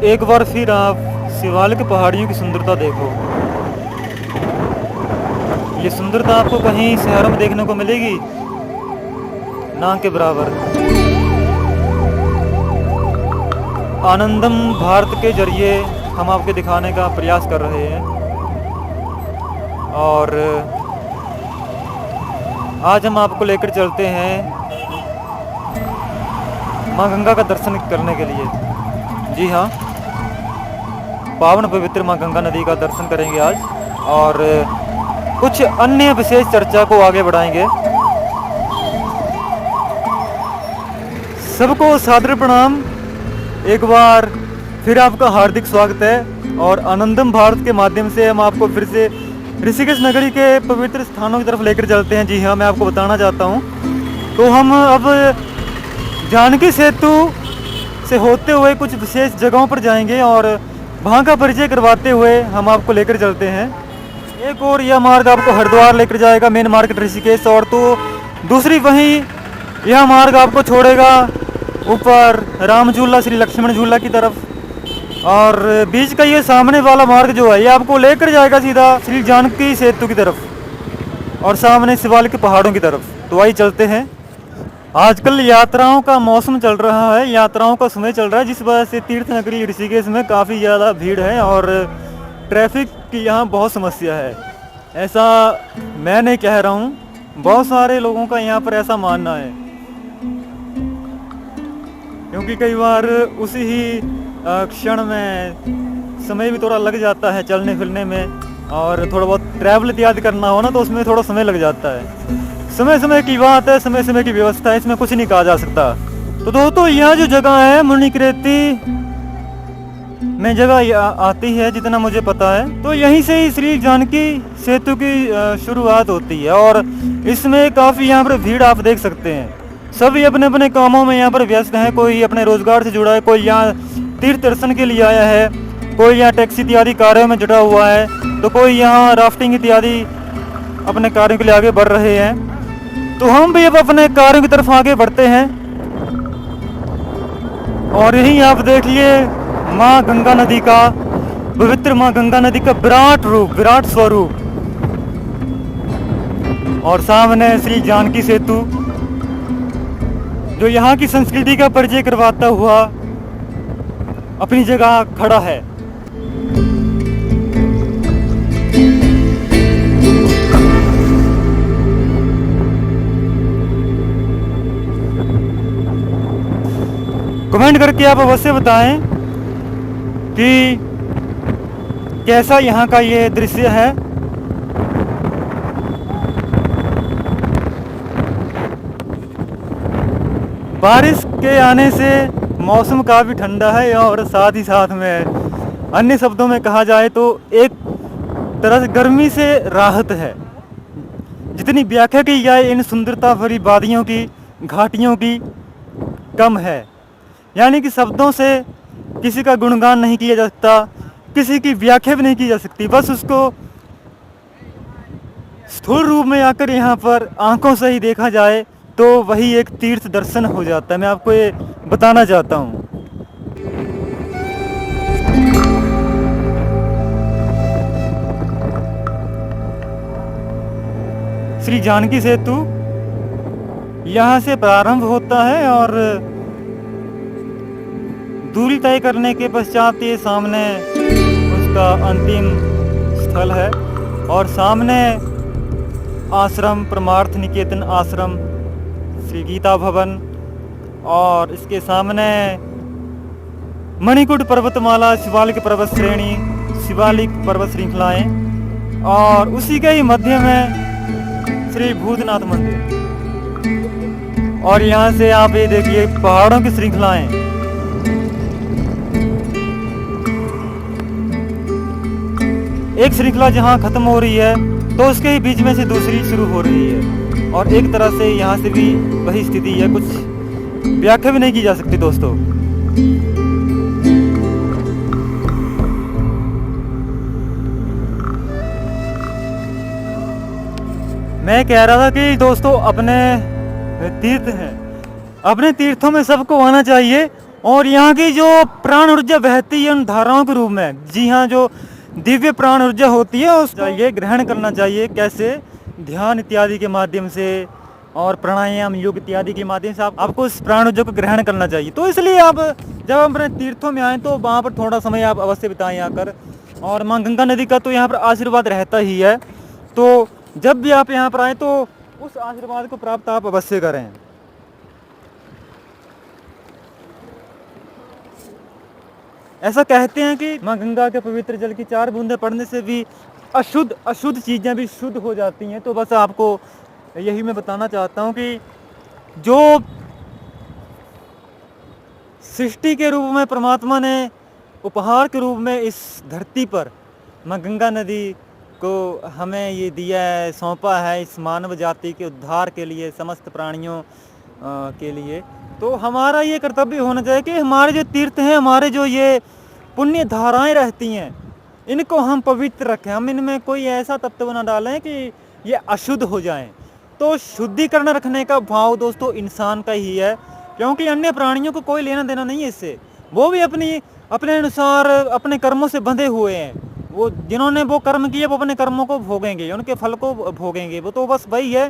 एक बार फिर आप शिवालिक पहाड़ियों की सुंदरता देखो। ये सुंदरता आपको कहीं शहरों में देखने को मिलेगी ना के बराबर। आनंदम भारत के जरिए हम आपको दिखाने का प्रयास कर रहे हैं और आज हम आपको लेकर चलते हैं माँ गंगा का दर्शन करने के लिए। जी हाँ, पावन पवित्र माँ गंगा नदी का दर्शन करेंगे आज और कुछ अन्य विशेष चर्चा को आगे बढ़ाएंगे। सबको सादर प्रणाम, एक बार फिर आपका हार्दिक स्वागत है और आनंदम भारत के माध्यम से हम आपको फिर से ऋषिकेश नगरी के पवित्र स्थानों की तरफ लेकर चलते हैं। जी हाँ, मैं आपको बताना चाहता हूँ तो हम अब जानकी सेतु से होते हुए कुछ विशेष जगहों पर जाएंगे और वहाँ का परिचय करवाते हुए हम आपको लेकर चलते हैं। एक और यह मार्ग आपको हरिद्वार लेकर जाएगा, मेन मार्केट ऋषिकेश, और तो दूसरी वहीं यह मार्ग आपको छोड़ेगा ऊपर राम झूला श्री लक्ष्मण झूला की तरफ, और बीच का ये सामने वाला मार्ग जो है ये आपको लेकर जाएगा सीधा श्री जानकी सेतु की तरफ और सामने शिवालिक पहाड़ों की तरफ। तो आइए चलते हैं। आजकल यात्राओं का मौसम चल रहा है, यात्राओं का समय चल रहा है, जिस वजह से तीर्थ नगरी ऋषिकेश में काफ़ी ज़्यादा भीड़ है और ट्रैफिक की यहाँ बहुत समस्या है। ऐसा मैं नहीं कह रहा हूँ, बहुत सारे लोगों का यहाँ पर ऐसा मानना है, क्योंकि कई बार उसी ही क्षण में समय भी थोड़ा लग जाता है चलने फिरने में, और थोड़ा बहुत ट्रैवल इत्यादि करना हो ना तो उसमें थोड़ा समय लग जाता है। समय समय की बात है, समय समय की व्यवस्था है, इसमें कुछ नहीं कहा जा सकता। तो दोस्तों, यह जो जगह है मुनिकृति में जगह आती है जितना मुझे पता है, तो यहीं से ही श्री जानकी सेतु की शुरुआत होती है और इसमें काफ़ी यहाँ पर भीड़ आप देख सकते हैं। सभी अपने अपने कामों में यहाँ पर व्यस्त हैं, कोई अपने रोजगार से जुड़ा है, कोई यहाँ तीर्थ दर्शन के लिए आया है, कोई यहाँ टैक्सी इत्यादि कार्यों में जुटा हुआ है, तो कोई यहाँ राफ्टिंग इत्यादि अपने कार्यों के लिए आगे बढ़ रहे हैं। तो हम भी अब अपने कार्यों की तरफ आगे बढ़ते हैं और यहीं आप देखिए माँ गंगा नदी का, पवित्र माँ गंगा नदी का विराट रूप, विराट स्वरूप, और सामने श्री जानकी सेतु जो यहाँ की संस्कृति का परिचय करवाता हुआ अपनी जगह खड़ा है। कमेंट करके आप अवश्य बताएं कि कैसा यहाँ का ये दृश्य है। बारिश के आने से मौसम काफ़ी ठंडा है और साथ ही साथ में अन्य शब्दों में कहा जाए तो एक तरह से गर्मी से राहत है। जितनी व्याख्या की जाए इन सुंदरता भरी वादियों की, घाटियों की, कम है। यानी कि शब्दों से किसी का गुणगान नहीं किया जा सकता, किसी की व्याख्या भी नहीं की जा सकती, बस उसको स्थूल रूप में आकर यहाँ पर आंखों से ही देखा जाए तो वही एक तीर्थ दर्शन हो जाता है। मैं आपको ये बताना चाहता हूँ। श्री जानकी सेतु यहाँ से प्रारंभ होता है और दूरी तय करने के पश्चात ये सामने उसका अंतिम स्थल है और सामने आश्रम परमार्थ निकेतन आश्रम, श्री गीता भवन, और इसके सामने मणिकूट पर्वतमाला, शिवालिक पर्वत श्रेणी, शिवालिक पर्वत श्रृंखलाएं, और उसी के ही मध्य में श्री भूतनाथ मंदिर। और यहाँ से आप ये देखिए पहाड़ों की श्रृंखलाएं। एक श्रृंखला जहाँ खत्म हो रही है तो उसके ही बीच में से दूसरी शुरू हो रही है, और एक तरह से यहाँ से भी वही स्थिति है, कुछ व्याख्या भी नहीं की जा सकती दोस्तों। मैं कह रहा था कि दोस्तों अपने तीर्थ हैं, अपने तीर्थों में सबको आना चाहिए और यहाँ की जो प्राण ऊर्जा बहती है उन धाराओं के रूप में, जी हाँ, जो दिव्य प्राण ऊर्जा होती है उसको ये ग्रहण करना चाहिए। कैसे? ध्यान इत्यादि के माध्यम से और प्राणायाम योग इत्यादि के माध्यम से आपको इस प्राण ऊर्जा को ग्रहण करना चाहिए। तो इसलिए आप जब अपने तीर्थों में आए तो वहाँ पर थोड़ा समय आप अवश्य बिताएं आकर। और माँ गंगा नदी का तो यहाँ पर आशीर्वाद रहता ही है, तो जब भी आप यहाँ पर आए तो उस आशीर्वाद को प्राप्त आप अवश्य करें। ऐसा कहते हैं कि माँ गंगा के पवित्र जल की 4 बूंदें पड़ने से भी अशुद्ध चीज़ें भी शुद्ध हो जाती हैं। तो बस आपको यही मैं बताना चाहता हूँ कि जो सृष्टि के रूप में परमात्मा ने उपहार के रूप में इस धरती पर माँ गंगा नदी को हमें ये दिया है, सौंपा है इस मानव जाति के उद्धार के लिए, समस्त प्राणियों के लिए, तो हमारा ये कर्तव्य होना चाहिए कि हमारे जो तीर्थ हैं, हमारे जो ये पुण्य धाराएं रहती हैं, इनको हम पवित्र रखें। हम इनमें कोई ऐसा तत्व न डालें कि ये अशुद्ध हो जाएं। तो शुद्धिकरण रखने का भाव दोस्तों इंसान का ही है, क्योंकि अन्य प्राणियों को कोई लेना देना नहीं है इससे। वो भी अपने अनुसार अपने कर्मों से बंधे हुए हैं। वो जिन्होंने वो कर्म किए वो अपने कर्मों को भोगेंगे, उनके फल को भोगेंगे। वो तो बस वही है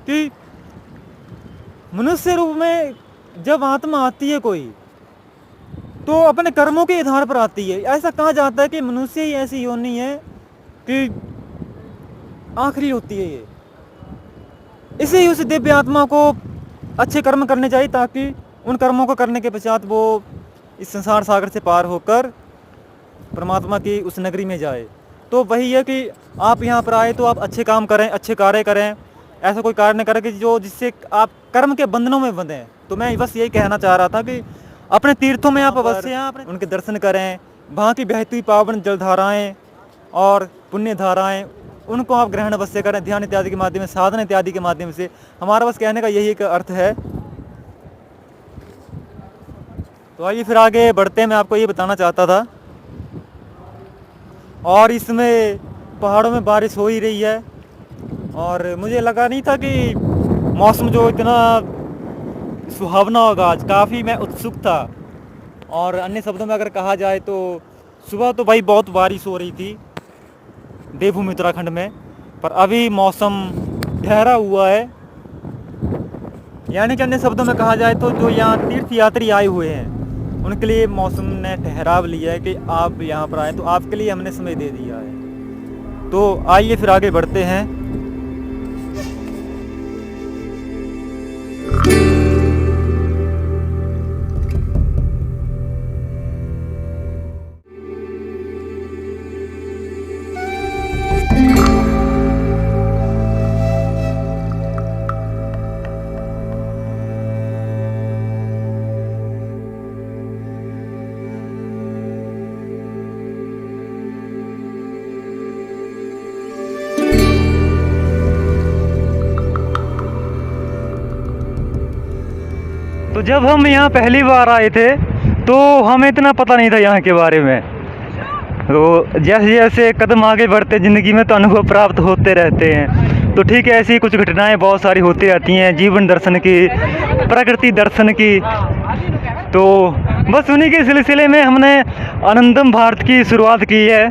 कि मनुष्य रूप में जब आत्मा आती है कोई, तो अपने कर्मों के आधार पर आती है। ऐसा कहा जाता है कि मनुष्य ही ऐसी योनि है कि आखिरी होती है ये। इसे ही उस दिव्य आत्मा को अच्छे कर्म करने चाहिए, ताकि उन कर्मों को करने के पश्चात वो इस संसार सागर से पार होकर परमात्मा की उस नगरी में जाए। तो वही है कि आप यहाँ पर आए तो आप अच्छे काम करें, अच्छे कार्य करें। ऐसा कोई कार्य न करें कि जो जिससे आप कर्म के बंधनों में बंधें। तो मैं बस यही कहना चाह रहा था कि अपने तीर्थों में आप अवश्य उनके दर्शन करें। वहाँ की बहती हुई पावन जलधाराएँ और पुण्य धाराएँ, उनको आप ग्रहण अवश्य करें, ध्यान इत्यादि के माध्यम से, साधन इत्यादि के माध्यम से। हमारा बस कहने का यही एक अर्थ है। तो आइए फिर आगे बढ़ते हैं। मैं आपको ये बताना चाहता था, और इसमें पहाड़ों में बारिश हो ही रही है, और मुझे लगा नहीं था कि मौसम जो इतना सुहावना होगा आज। काफ़ी मैं उत्सुक था, और अन्य शब्दों में अगर कहा जाए तो सुबह तो भाई बहुत बारिश हो रही थी देवभूमि उत्तराखंड में, पर अभी मौसम ठहरा हुआ है। यानी कि अन्य शब्दों में कहा जाए तो जो यहाँ तीर्थ यात्री आए हुए हैं उनके लिए मौसम ने ठहराव लिया है कि आप यहाँ पर आए, तो आपके लिए हमने समय दे दिया है। तो आइए फिर आगे बढ़ते हैं। तो जब हम यहाँ पहली बार आए थे तो हमें इतना पता नहीं था यहाँ के बारे में। तो जैसे जैसे कदम आगे बढ़ते ज़िंदगी में तो अनुभव प्राप्त होते रहते हैं। तो ठीक है, ऐसी कुछ घटनाएं बहुत सारी होती रहती हैं, जीवन दर्शन की, प्रकृति दर्शन की। तो बस उन्हीं के सिलसिले में हमने आनंदम भारत की शुरुआत की है,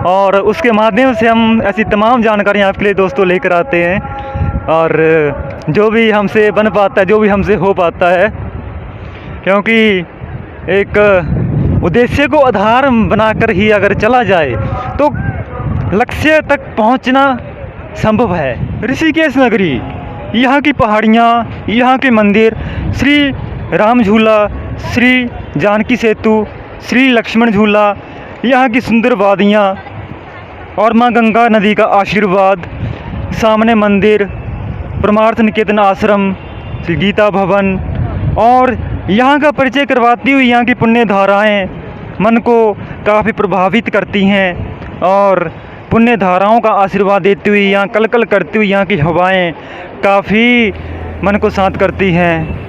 और उसके माध्यम से हम ऐसी तमाम जानकारियाँ आपके लिए दोस्तों लेकर आते हैं। और जो भी हमसे बन पाता है, जो भी हमसे हो पाता है, क्योंकि एक उद्देश्य को आधार बनाकर ही अगर चला जाए तो लक्ष्य तक पहुंचना संभव है। ऋषिकेश नगरी, यहाँ की पहाड़ियाँ, यहाँ के मंदिर, श्री राम झूला, श्री जानकी सेतु, श्री लक्ष्मण झूला, यहाँ की सुंदर वादियाँ और माँ गंगा नदी का आशीर्वाद, सामने मंदिर, परमार्थ निकेतन आश्रम, श्री गीता भवन, और यहाँ का परिचय करवाती हुई यहाँ की पुण्य धाराएँ मन को काफ़ी प्रभावित करती हैं, और पुण्य धाराओं का आशीर्वाद देती हुई, यहाँ कलकल करती हुई यहाँ की हवाएं काफ़ी मन को शांत करती हैं।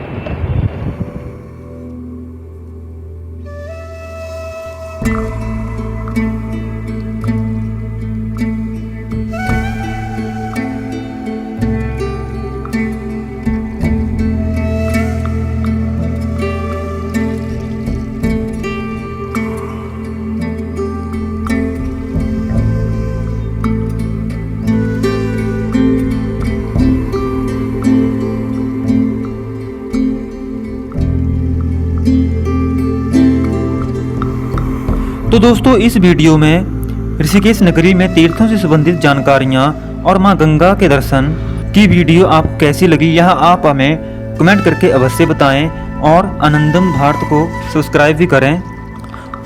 तो दोस्तों इस वीडियो में ऋषिकेश नगरी में तीर्थों से संबंधित जानकारियाँ और माँ गंगा के दर्शन की वीडियो आपको कैसी लगी यह आप हमें कमेंट करके अवश्य बताएं और आनंदम भारत को सब्सक्राइब भी करें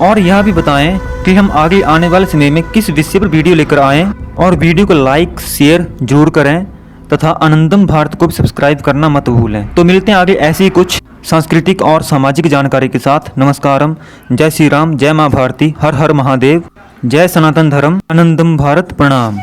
और यह भी बताएं कि हम आगे आने वाले समय में किस विषय पर वीडियो लेकर आएं और वीडियो को लाइक शेयर जरूर करें तथा आनंदम भारत को भी सब्सक्राइब करना मत भूलें। तो मिलते हैं आगे ऐसी कुछ सांस्कृतिक और सामाजिक जानकारी के साथ। नमस्कारम, जय श्री राम, जय माँ भारती, हर हर महादेव, जय सनातन धर्म, आनंदम भारत, प्रणाम।